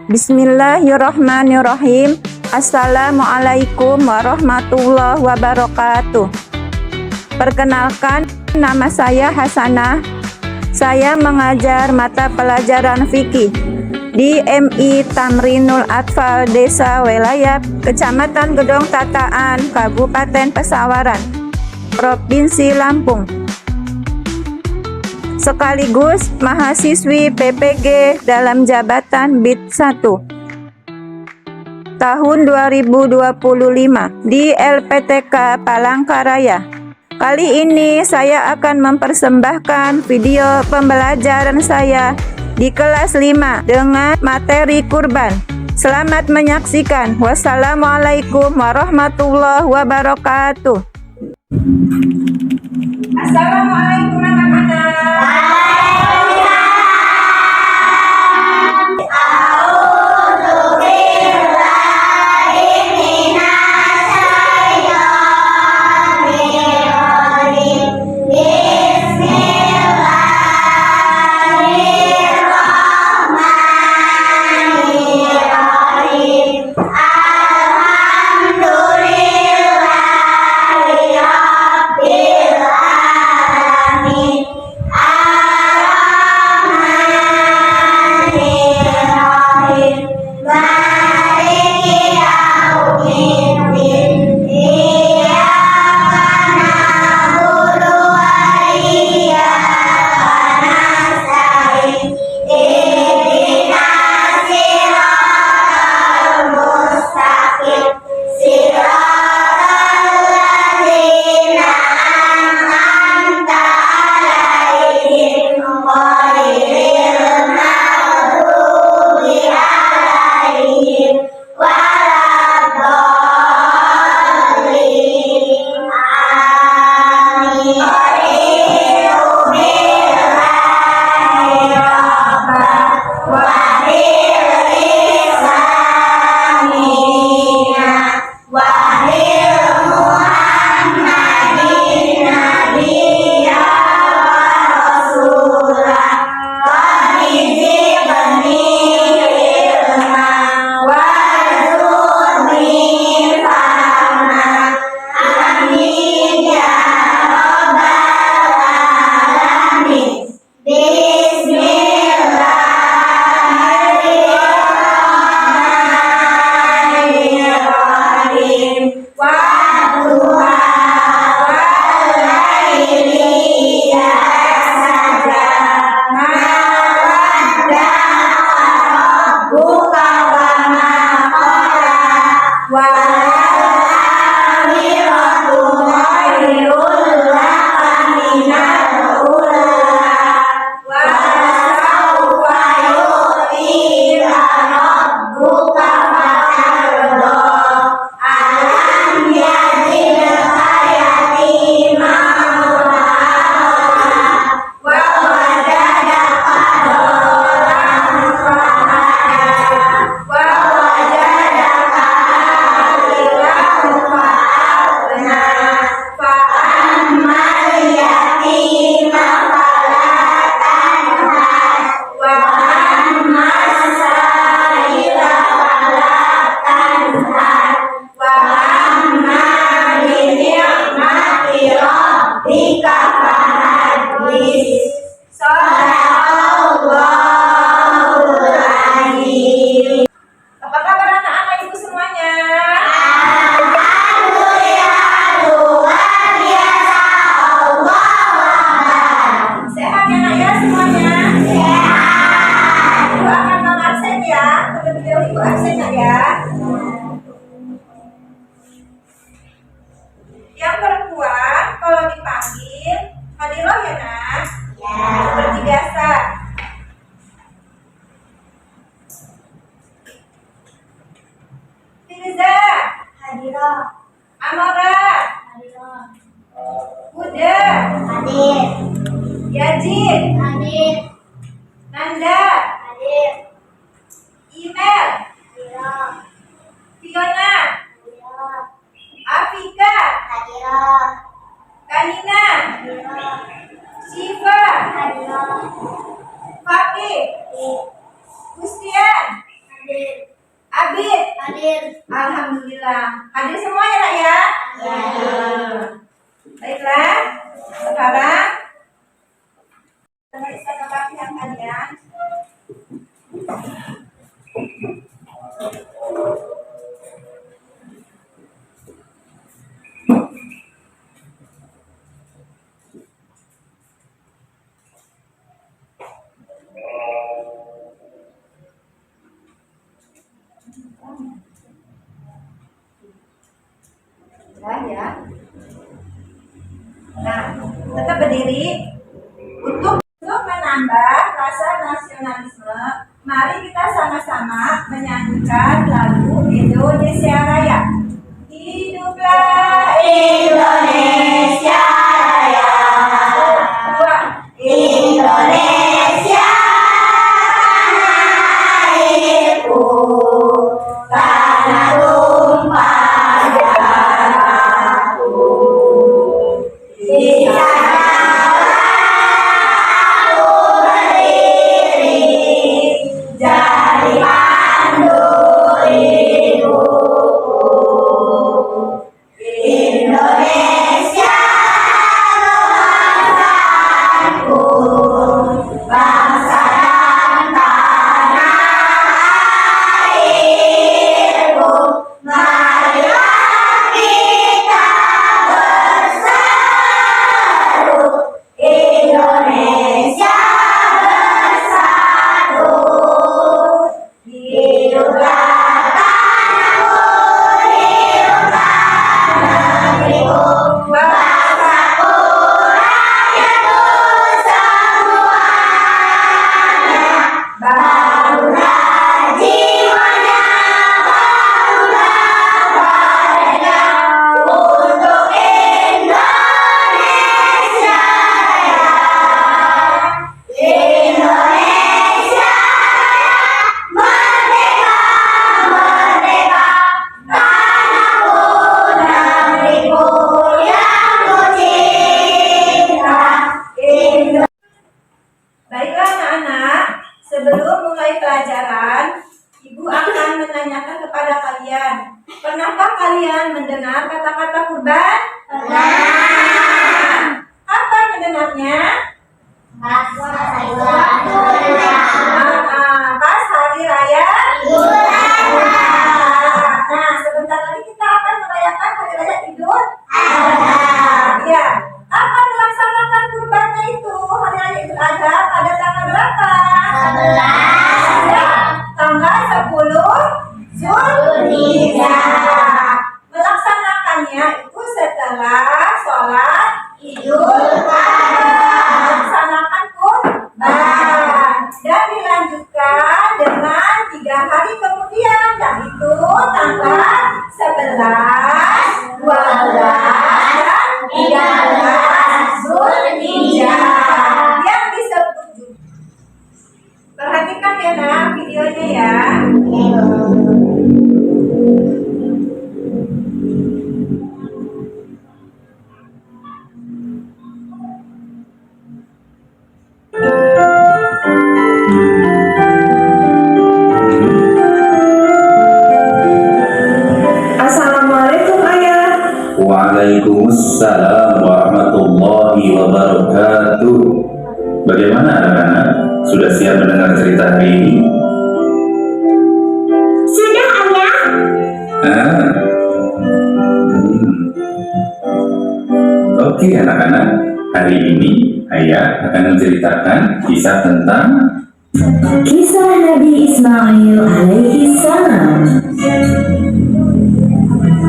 Bismillahirrahmanirrahim. Assalamualaikum warahmatullahi wabarakatuh. Perkenalkan, nama saya Hasanah. Saya mengajar mata pelajaran fikih di MI Tamrinul Atfal Desa Welayap, Kecamatan Gedong Tataan, Kabupaten Pesawaran, Provinsi Lampung. Sekaligus mahasiswi PPG dalam jabatan BIT 1 tahun 2025 di LPTK Palangkaraya. Kali ini saya akan mempersembahkan video pembelajaran saya di kelas 5 dengan materi kurban. Selamat menyaksikan. Wassalamualaikum warahmatullahi wabarakatuh. Assalamualaikum anak-anak. Yang perempuan kalau dipanggil hadiroh ya nak? Ya. Seperti biasa. Firza hadiroh. Amara hadiroh. Huda hadir. Yazid hadir. Nanda hadir. Email hadiroh. Fiona hadiroh. Afika hadiroh. Kanina hadiroh. Siva hadiroh. Fakih hadir. Gustian hadir. ya. Nah, tetap berdiri. Untuk menambah rasa nasionalisme, mari kita sama-sama menyanyikan lagu Indonesia Raya. Hiduplah Indonesia Raya. Dua. Indonesia tanah airku, tanah tumpah darahku. Di sana aku berdiri, jadi pandu hidupku. Indonesia bangsaku, bangsa dan tanah airku. Marilah kita bersatu, Indonesia bersatu. Hiduplah tanahku, hiduplah negeriku, bangsaku, rakyatku semuanya. Bangunlah jiwanya, bangunlah badannya untuk Indonesia Raya. Indonesia merdeka, merdeka, tanahku, negeriku yang ku cinta. Baiklah anak-anak, sebelum mulai pelajaran, Ibu akan menanyakan kepada kalian, pernahkah kalian mendengar kata-kata kurban? Pernah. Apa mendengarnya? Pas hari raya Idul Adha. Nah, sebentar lagi kita akan merayakan hari raya Idul Adha. Ya, akan melaksanakan kurbannya itu hari raya Idul Adha pada tanggal berapa? 11. Ya, tanggal 10 Zulhijjah. Melaksanakannya itu setelah sholat Idul Adha. Melaksanakan kurban dan dilanjutkan dengan 3 hari kemudian, yaitu tanggal 11, 12, dan 13 Zulhijjah yang disebut juga. Perhatikan ya nak videonya ya. Assalamualaikum ayah. Waalaikumsalam warahmatullahi wabarakatuh. Bagaimana anak-anak? Sudah siap mendengar cerita hari ini? Sudah ayah. Oke anak-anak, hari ini ayah akan menceritakan kisah tentang Kisah Nabi Ismail alaihi salam.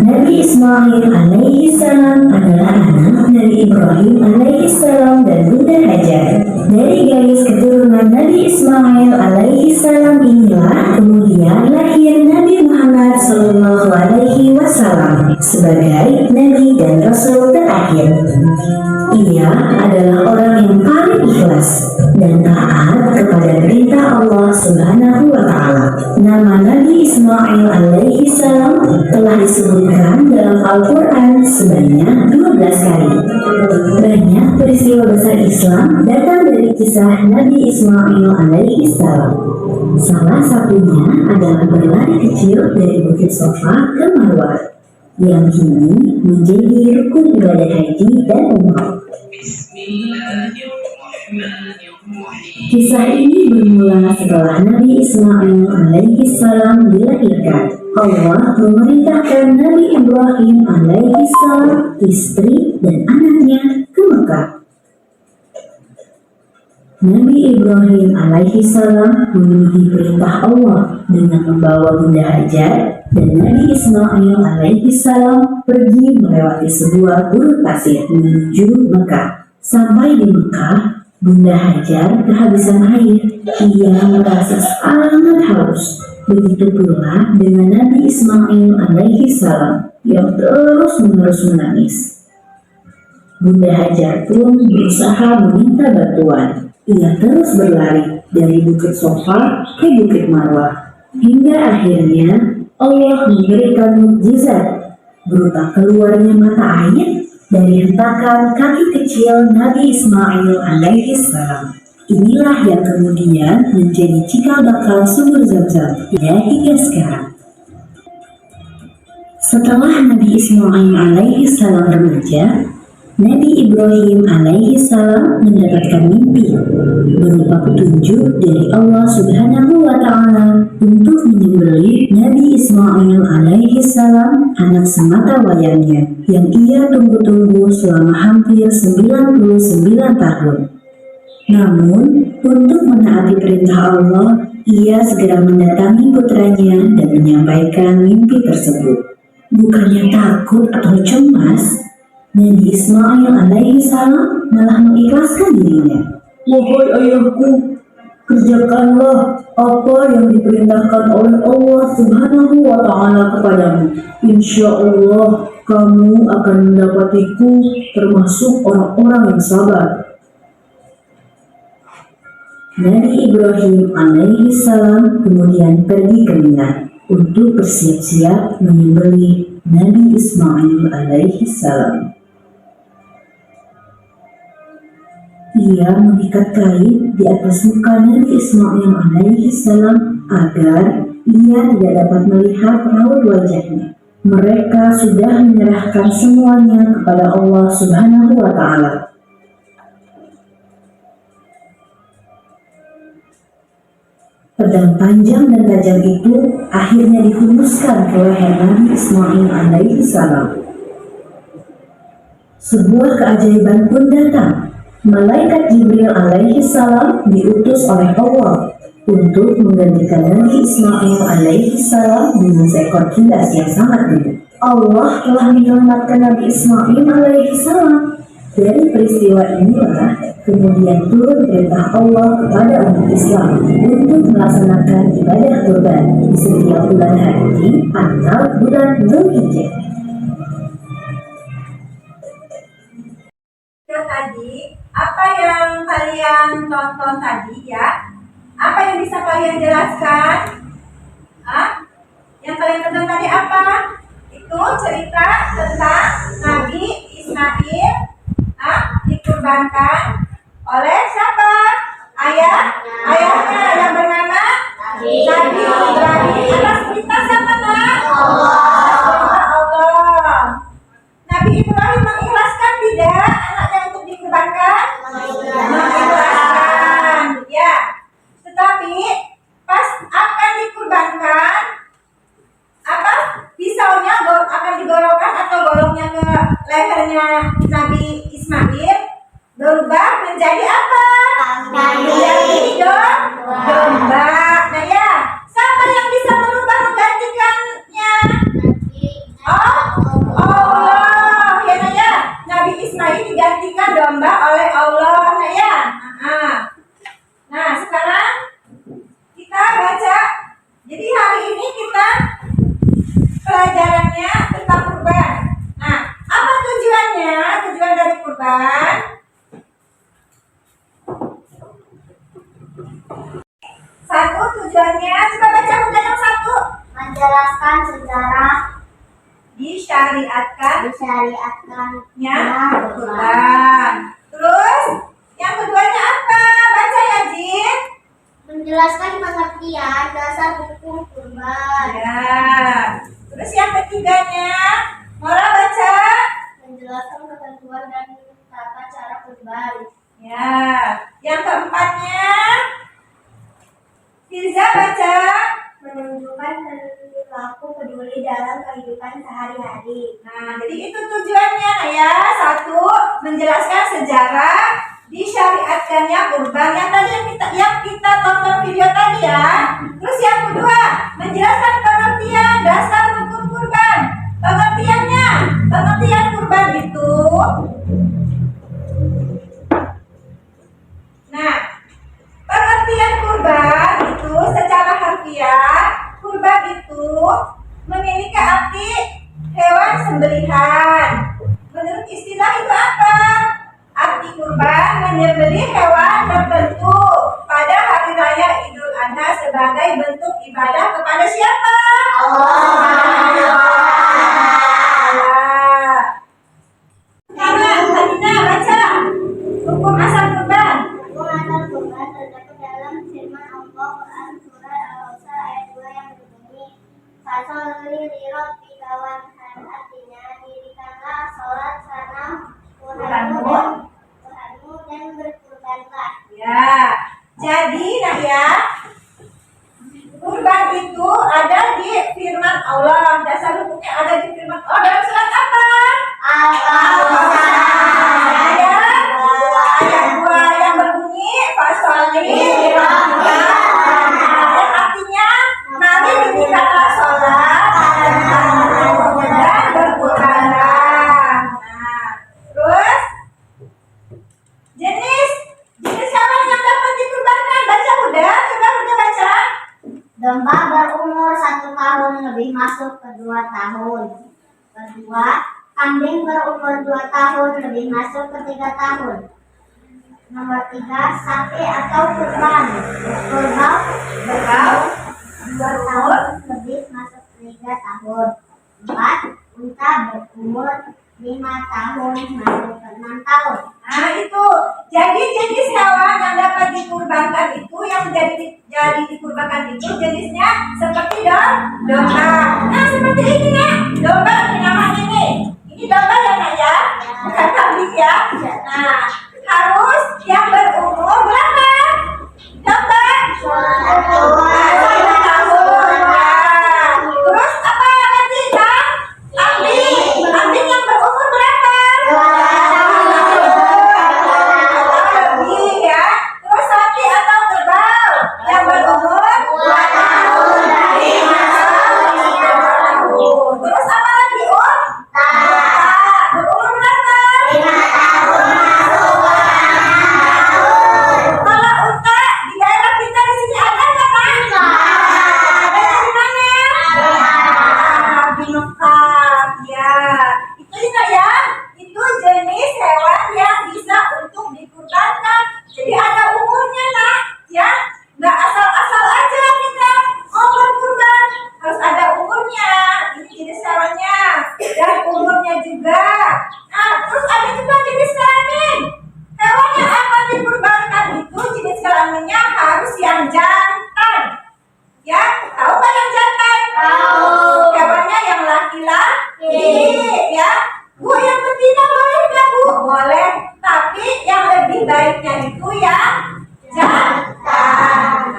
Nabi Ismail alaihi salam adalah anak dari Ibrahim alaihi salam dan Bunda Hajar. Dari garis keturunan Nabi Ismail alaihi salam inilah kemudian lahir Nabi Muhammad sallallahu alaihi wasallam sebagai nabi dan rasul terakhir. Ia adalah orang yang paling ikhlas dan taat kepada perintah Allah Subhanahu wa taala. Nama Nabi Ismail alaihi salam telah disebutkan dalam Al-Qur'an sebanyak 12 kali. Banyak peristiwa besar Islam datang dari kisah Nabi Ismail alaihi salam. Salah satunya adalah berlari kecil dari Bukit Sofa ke Marwah yang kini menjadi rukun ibadah haji dan umrah. Kisah ini bermula setelah Nabi Ismail alaihi salam dilahirkan. Allah memerintahkan Nabi Ibrahim alaihi salam, istri dan anaknya ke Mekah. Nabi Ibrahim alaihi salam memenuhi perintah Allah dengan membawa Bunda Hajar dan Nabi Ismail alaihi salam pergi melewati sebuah gurun pasir menuju Mekah. Sampai di Mekah, Bunda Hajar kehabisan air. Ia merasa sangat haus. Begitu pula dengan Nabi Ismail alaihi salam yang terus-menerus menangis. Bunda Hajar pun berusaha meminta bantuan. Ia terus berlari dari Bukit Sofa ke Bukit Marwah. Hingga akhirnya Allah memberikan mukjizat berupa keluarnya mata air dari hentakan kaki kecil Nabi Ismail alaihi salam. Inilah yang kemudian menjadi cikal bakal sumber Zam-Zam hingga sekarang. Setelah Nabi Ismail alaihi salam remaja, Nabi Ibrahim alaihi salam mendapatkan mimpi berupa petunjuk dari Allah Subhanahu wa taala untuk menyembelih Nabi Ismail alaihi salam, anak semata wayangnya yang ia tunggu-tunggu selama hampir 99 tahun. Namun, untuk menaati perintah Allah, ia segera mendatangi putranya dan menyampaikan mimpi tersebut. Bukannya takut atau cemas, Nabi Ismail alaihi salam malah mengikhlaskan dirinya. Wahai ayahku, kerjakanlah apa yang diperintahkan oleh Allah Subhanahu wa taala kepadamu. Insya Allah kamu akan mendapatiku termasuk orang-orang yang sabar. Nabi Ibrahim alaihi salam kemudian pergi ke Mina untuk bersiap-siap menyembelih Nabi Ismail alaihi salam. Ia mengikat kain di atas muka Nabi Ismail alaihi salam agar ia tidak dapat melihat raut wajahnya. Mereka sudah menyerahkan semuanya kepada Allah Subhanahu wa taala. Pedang panjang dan tajam itu akhirnya dihunuskan ke leher Nabi Ismail alaihi salam. Sebuah keajaiban pun datang. Malaikat Jibril alaihi salam diutus oleh Allah untuk menggantikan Nabi Ismail alaihi salam dengan seekor kilas yang sangat gede. Allah telah menyelamatkan Nabi Ismail alaihi salam. Dari peristiwa inilah kemudian turun perintah Allah kepada umat Islam untuk melaksanakan ibadah kurban di setiap bulan haji atau bulan Dzulhijjah. Tadi apa yang kalian tonton tadi ya? Apa yang bisa kalian jelaskan? Yang kalian tonton tadi apa? Itu cerita tentang Nabi Ismail dikurbankan oleh siapa? Ayahnya yang bernama Nabi Ibrahim. Atas perintah siapa nak? Allah. Nabi Ibrahim mengikhlaskan tidak anaknya untuk dikurbankan? Mengikhlaskan, ya. Tetapi pas akan dikurbankan, pisaunya akan digorokkan atau golongnya ke lehernya Nabi Ismail berubah menjadi apa? Menjadi domba. Nah ya, siapa yang bisa merubah menggantikannya? Allah ya nah ya. Nabi Ismail digantikan domba oleh Allah nah ya. Nah sekarang kita baca. Jadi hari ini kita pelajarannya tentang kurban. Nah, apa tujuannya? Tujuan dari kurban. Satu tujuannya, coba baca Bunda yang satu. Menjelaskan sejarah disyariatkannya kurban. Terus yang keduanya apa? Baca ya Jin. menjelaskan pengertian dasar hukum kurban. Ya. Terus yang ketiganya, Mora baca. Menjelaskan ketentuan dan tata cara kurban. Ya. Yang keempatnya, Firza baca. Menunjukkan perilaku peduli dalam kehidupan sehari-hari. Nah, jadi itu tujuannya ya. Satu, menjelaskan sejarah disyariatkannya kurban. Yang tadi yang kita tonton video tadi ya. Terus yang kedua, menjelaskan pengertian dasar rukun kurban. Pengertian kurban itu. Nah, pengertian kurban itu secara harfiah, kurban itu memiliki arti hewan sembelihan. Menurut istilah itu apa? Arti kurban menyembelih hewan tertentu pada hari raya Idul Adha sebagai bentuk ibadah kepada siapa? Allah. Adina baca hukum asal kurban. Hukum asal kurban terdapat dalam firman Allah Quran surah Al-Baqarah ayat 2 yang berbunyi Fasolli lirabbi kawan, artinya dirikanlah sholat karena Tuhanmu dan berkurbanlah. Ya, jadi nah ya, kurban itu ada di firman Allah. Dasar hukumnya ada di firman Allah dalam surat apa? Al-Baqarah. Ayat 2 yang berbunyi Fasolli lirabbika. Yang artinya mari dirikanlah sholat dan berkurbanlah. Nah, terus jenis hewan yang dapat dikurbankan. Baca udah, coba udah baca. Domba berumur 1 tahun lebih masuk ke 2 tahun. Kedua, kambing berumur 2 tahun lebih masuk ke 3 tahun. Nomor 3, sapi atau kurban. Kerbau 2 tahun lebih masuk ke 3 tahun. 4, unta berumur 5 tahun masuk ke 6 tahun. Nah itu, jadi jenis hewan yang dapat dikurbankan itu, yang jadi dikurbankan itu jenisnya seperti domba. Nah seperti ini nih, domba ini namanya nih. Ini domba ya nak ya, bukan kambing ya. Nah harus yang berumur berapa? Domba 1 tahun. Nah, terus apa lagi kan? Kambing yang berumur berapa? 2 lebih ya. Terus sapi atau kerbau yang berumur 2 tahun lebih masuk 3 tahun. Terus apa lagi unta berumur berapa? 5 tahun masuk 6 tahun. Kalau unta di daerah kita di sini ada nggak Pak? Ada di mana? Di Mekah. Ya, itu juga ya. Itu jenis hewan yang bisa untuk dikurbankan. Jadi ada umurnya nak, ya. Nggak asal-asal aja kita berkurban. Harus ada umurnya. Ini jenis hewannya. Dan umurnya juga. Nah, terus ada juga jenis kelamin. Hewan yang akan dikurbankan itu jenis kelaminnya harus yang jantan. Ya, tahu nggak yang jantan? Tahu. Hewannya yang laki-laki, ya. Bu, yang betina boleh nggak Bu? Boleh. Tapi yang lebih baiknya itu yang jantan.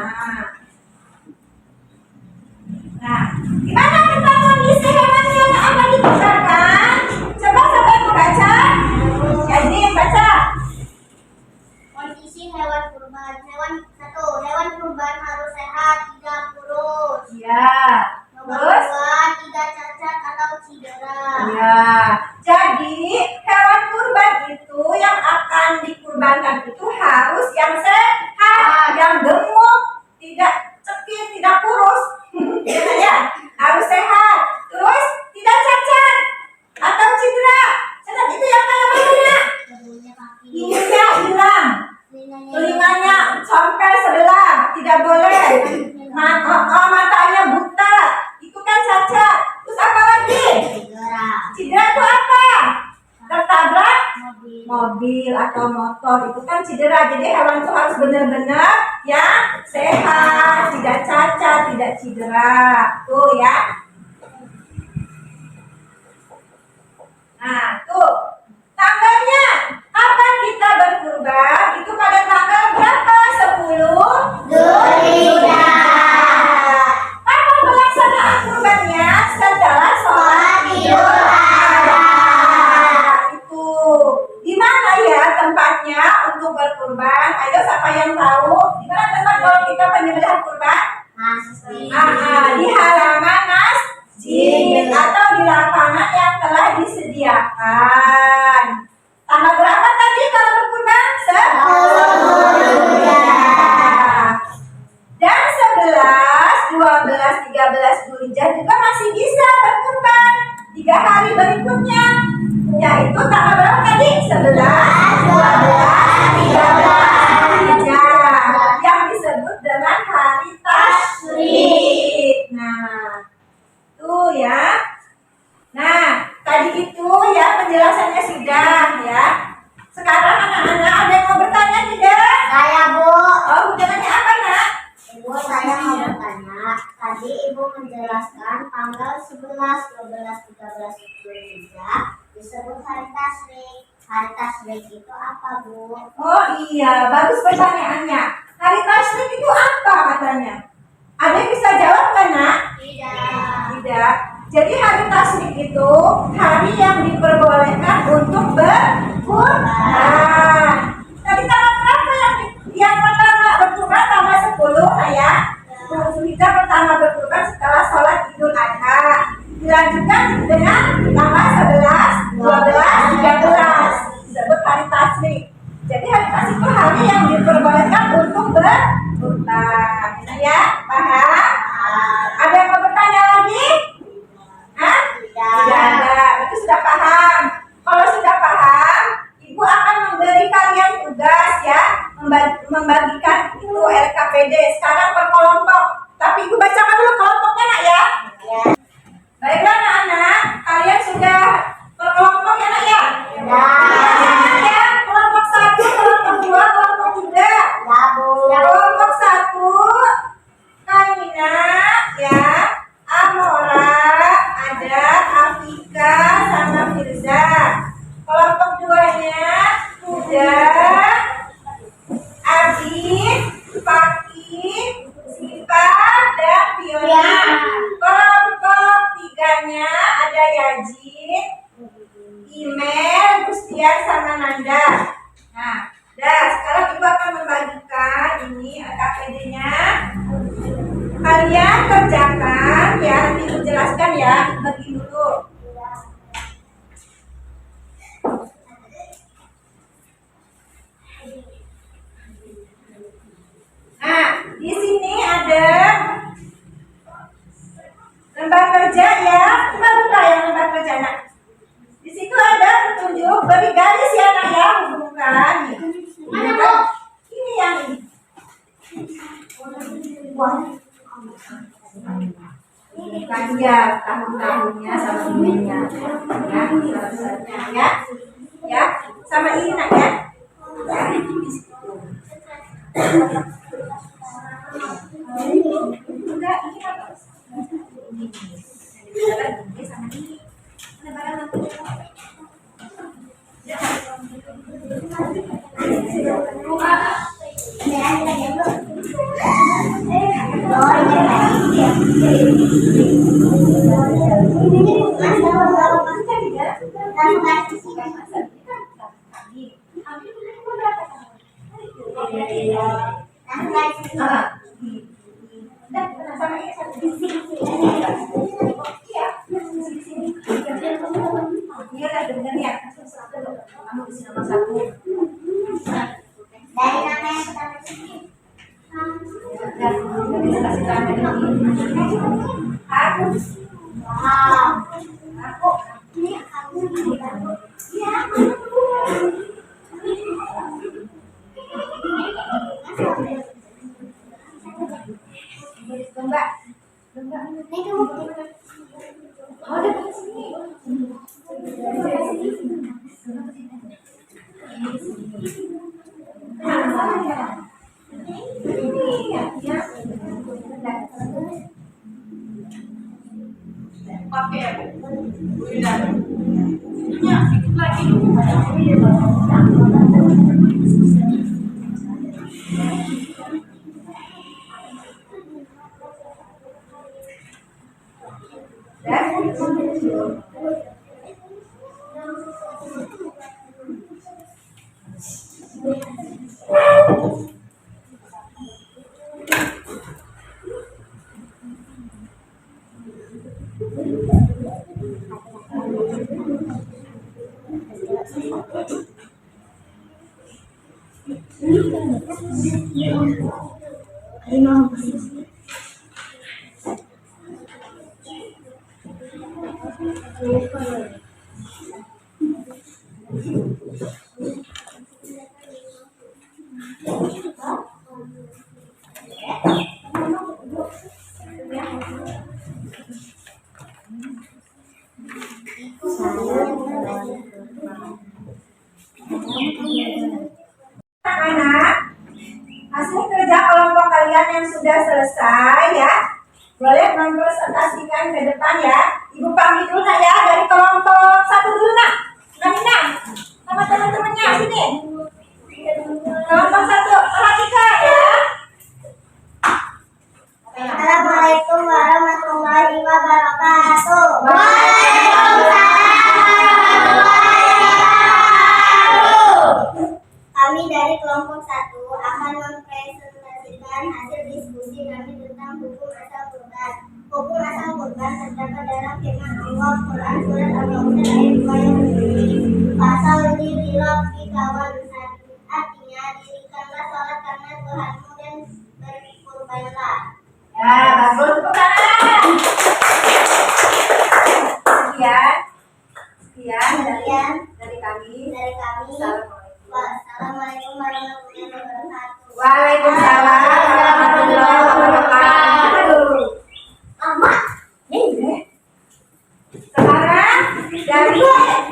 Nah, gimana tentang kondisi hewan yang akan dikurbankan? Coba sampai membaca. Jadi baca. Kondisi hewan kurban. Hewan kurban harus sehat, tidak kurus. Ya. Nomor Terus? 2, tidak cacat atau cedera. Ya, jadi hewan kurban itu yang akan dikurbankan itu harus yang sehat, yang gemuk, tidak cekit, tidak kurus, ya, harus sehat. Terus tidak cacat atau cedera. Cacat itu yang kayak mana? Bahunya, kaki, Giginya hilang, telinganya, telinganya compel sebelah, tidak boleh. Matanya buta, itu kan cacat. Terus apa lagi? cedera. Cedera itu apa? Tertabrak Mobil. mobil atau motor, itu kan cedera. Jadi hewan itu harus benar-benar yang sehat, tidak cacat, tidak cedera. Tuh ya. Nah, tuh tanggalnya kapan kita berkurban? Itu pada tanggal berapa? 10 Zulhijjah. Kapan pelaksanaan kurbannya? Setelah sholat Idul Adha. Itu di mana ya tempatnya untuk berkurban? kurban. Tanggal berapa tadi kalau berkurban? 10. Dan 11, 12, 13 Dzulhijjah juga masih bisa berkurban 3 hari berikutnya. Yaitu tanggal berapa tadi? 11, 12, 13 Dzulhijjah yang disebut dengan hari tasyrik. Nah, tuh ya. Nah, tadi itu ya penjelasannya sudah ya. Sekarang anak-anak ada yang mau bertanya tidak? Saya, Bu. Oh, bertanya apa, Nak? Ibu, saya mau bertanya. Tadi Ibu menjelaskan tanggal 11, 12, 13 Dzulhijjah disebut hari tasyrik. Hari tasyrik itu apa, Bu? Oh iya, bagus pertanyaannya. Hari tasyrik itu apa katanya? Ada yang bisa jawab kan, Nak? Tidak. Tidak. Jadi hari tasyrik itu hari yang diperbolehkan untuk berkurban. Tadi tanggal berapa yang pertama berkurban? Tanggal 10 ya. Dzulhijjah pertama berkurban setelah sholat Idul Adha. Dilanjutkan dengan tanggal 11, 12, 13 disebut hari tasyrik. Jadi hari tasyrik itu hari yang diperbolehkan untuk berkurban. Ya, paham? Ada yang mau bertanya lagi? Hah? Tidak ada. Itu sudah paham. Kalau sudah paham, Ibu akan memberi kalian tugas ya, membagikan itu LKPD sekarang per kelompok. Tapi Ibu bacakan dulu kelompoknya, Nak ya. Baiklah anak-anak, kalian sudah per kelompok ya, Nak ya? Ya. Kelompok 1, kelompok 2, kelompok 3. Ya, Bu. Kelompok 1 Kaina ya, Amora, ada Afika sama Firza. Kelompok 2-nya Huda, Abid, Fakih, Sipa, dan Fiona. Kelompok 3-nya ada Yajid, Imel, Gustian sama Nanda. Nah, sekarang Ibu akan membagikan ini KPD-nya. Kalian kerjakan ya, nanti Ibu jelaskan ya, bagi dulu. Nah, di sini ada lembar kerja ya. Coba buka yang lembar kerja, Nak. Di situ ada petunjuk, beri garis ya, Nak ya, hubungkan. Mana, Bu? Ini yang ini. Bukan ya, tahun-tahunnya sama ininya. Ya, ya. Ya, sama ini, Nak ya. Enggak, ini apa? Ini sama ini. Ada barang Anak-anak, hasil kerja kelompok kalian yang sudah selesai ya, boleh mempresentasikan ke depan ya. Ibu panggil dulu nak ya, dari kelompok 1 dulu nak. Namina, sama teman-temannya sini. Kelompok 1, perhatikan ya. Assalamualaikum warahmatullahi wabarakatuh. Kami dari kelompok 1 akan mempresentasikan hasil diskusi kami tentang hukum asal kurban. Hukum asal kurban terdapat dalam firman Allah Quran surat Al-Ma'idah ayat 2 yang berbunyi pasal lillahi kawan artinya dirikanlah salat karena Tuhanmu dan berkurbanlah. Ya, bagus tepuk tangan. Sekian dari kami. Wassalamualaikum warahmatullahi wabarakatuh. Waalaikumsalam warahmatullahi wabarakatuh. Sekarang dari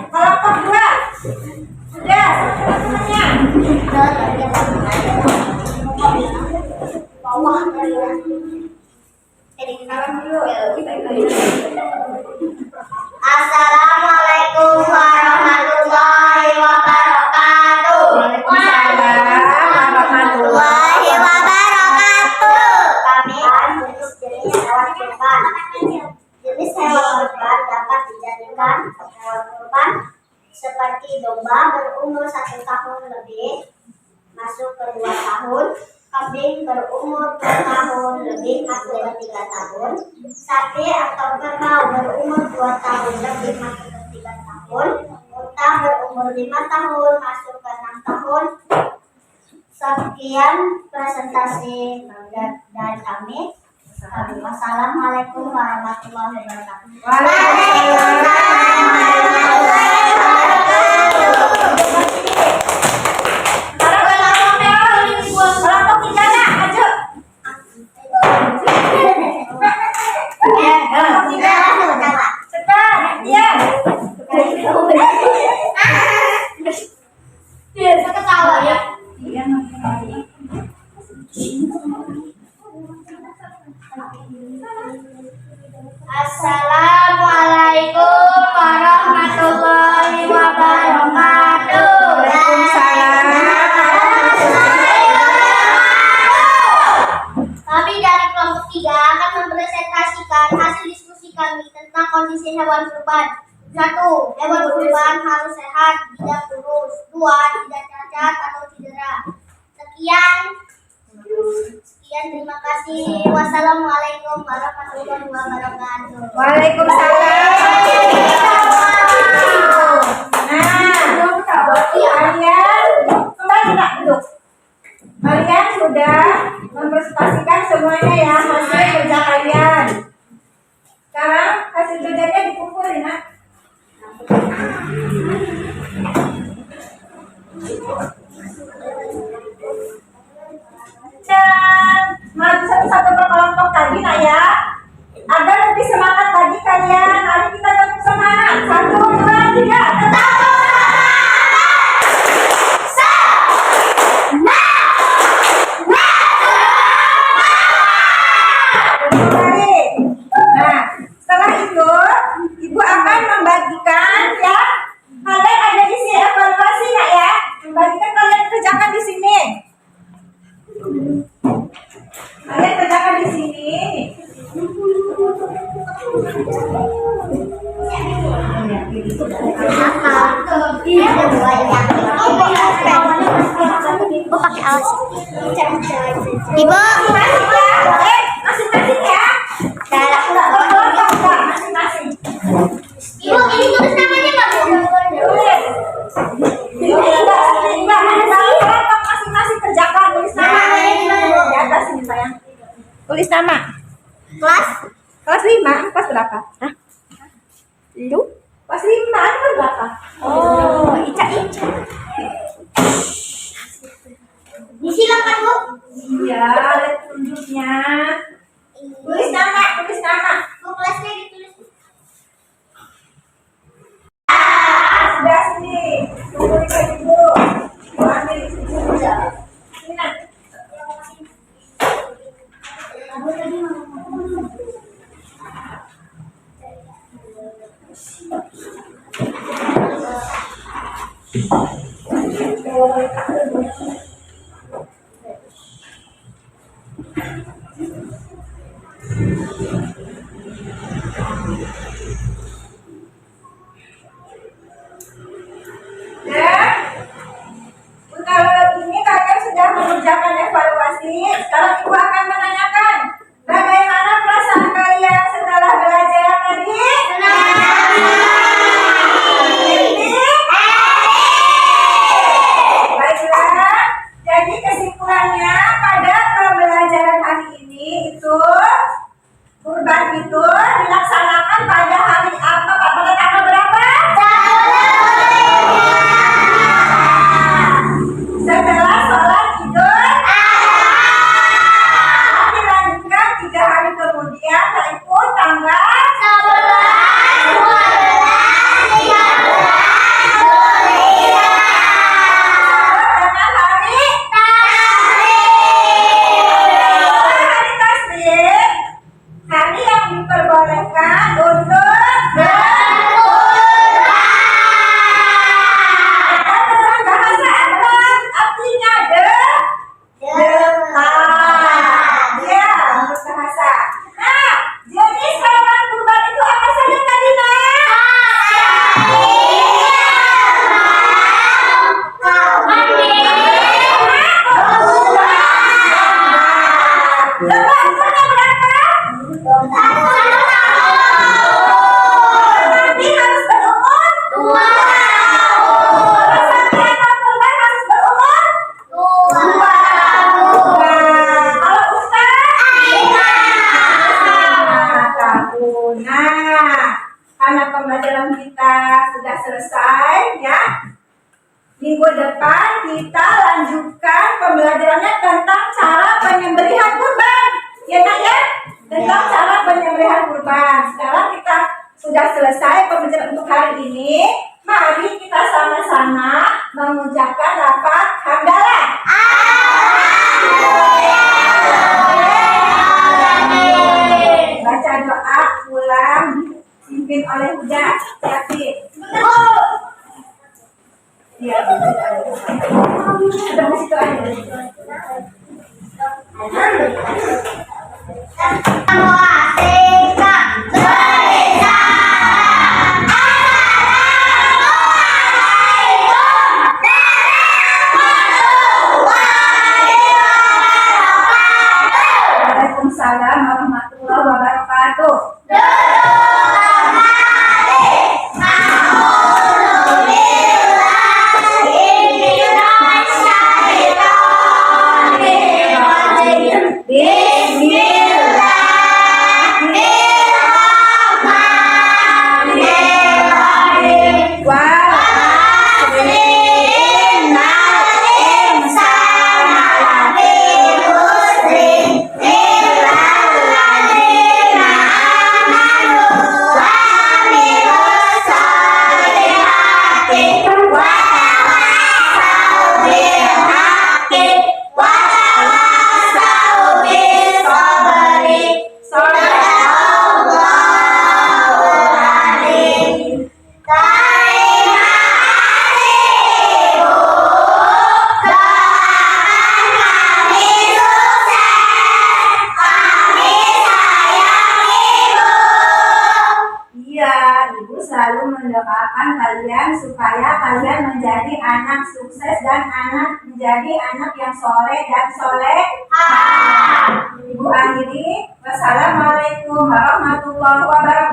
kelompok 2 sudah teman-temannya. Assalamualaikum warahmatullahi wabarakatuh. Warahmatullahi wabarakatuh. Kami akan jenis hewan kurban. Jenis hewan kurban dapat dijadikan hewan kurban seperti domba berumur 1 tahun lebih masuk ke 2 tahun, kambing berumur 2 tahun lebih masuk ke 3 tahun, sapi atau kerbau berumur 2 tahun lebih masuk ke 3 tahun, unta berumur 5 tahun masuk ke 6 tahun. Sekian presentasi dari kami. Wassalamualaikum warahmatullahi wabarakatuh. Kelompok 3 nak, maju. Kelompok 3. Cepat, diam. Saya ketawa ya. Assalamualaikum warahmatullahi wabarakatuh. Kami dari kelompok 3 akan mempresentasikan hasil diskusi kami tentang kondisi hewan kurban. 1. Hewan kurban harus sehat, tidak kurus. 2. Tidak cacat atau cedera. Sekian, terima kasih. Wassalamualaikum warahmatullahi wabarakatuh. Waalaikumsalam. Nah, kalian kembali nak duduk. Kalian sudah mempresentasikan semuanya ya hasil kerja kalian. Sekarang hasil kerjanya dikumpulin nak. Dan maju satu-satu per kelompok tadi nak ya. Agar lebih semangat lagi kalian. Mari kita tetap semangat. 1, 2, 3. Tetap Nah, setelah itu Ibu akan membagikan ya. Kalian ada di sini evaluasi nak ya. Membagikan kalian kerjakan di sini. Kalian kerjakan di sini. Pakai alas. Ibu. Masing-masing ya. Masing-masing. Ibu, ini tulis namanya nggak, Bu? Tulis. tulis nama. Kelas 5, kelas berapa? Hah? Lu? Kelas 5, kelas berapa? Oh, Ica. Disilakan, Bu. Iya, lihat tunjuknya. Tulis nama. Bu, kelasnya ditulis. Sudah sini. Tunggu di sini dulu. Ambil di sini sudah. Sini nak. Kalau ini kalian sudah mengerjakan evaluasi, sekarang Ibu akan menanyakan bagaimana perasaan kalian setelah belajar tadi? Baiklah, jadi kesimpulannya pada pembelajaran hari ini itu kurban itu dilaksanakan pada hari apa Pak? Pada tanggal berapa? Setelah sholat Idul dilanjutkan 3 hari kemudian, yaitu tanggal 11, 12, 13 dengan hari tasrik, hari yang diperbolehkan untuk dalam bahasa apa? Artinya dekat. Ya, menurut bahasa. Nah, jenis hewan kurban itu apa saja tadi, Nak? Lebah umurnya berapa? Nanti harus berumur 2 tahun. Sapi atau kurban harus berumur 2 tahun. Kalau unta 5 tahun. Nah, karena pembelajaran kita sudah selesai ya. Minggu depan kita lanjutkan pembelajarannya tentang cara penyembelihan kurban. Ya Nak ya? Tentang cara penyembelihan kurban. Sekarang kita sudah selesai pembelajaran untuk hari ini. Mari kita sama-sama mengucapkan lafaz hamdalah. Baca doa ulang dipimpin oleh Huda Yasin. Iya, ada musik aja. Waalaikumsalam warahmatullahi wabarakatuh. mendoakan kalian supaya kalian menjadi anak sukses dan anak menjadi anak yang soleh dan soleha. Ibu akhiri, wassalamualaikum warahmatullahi wabarakatuh.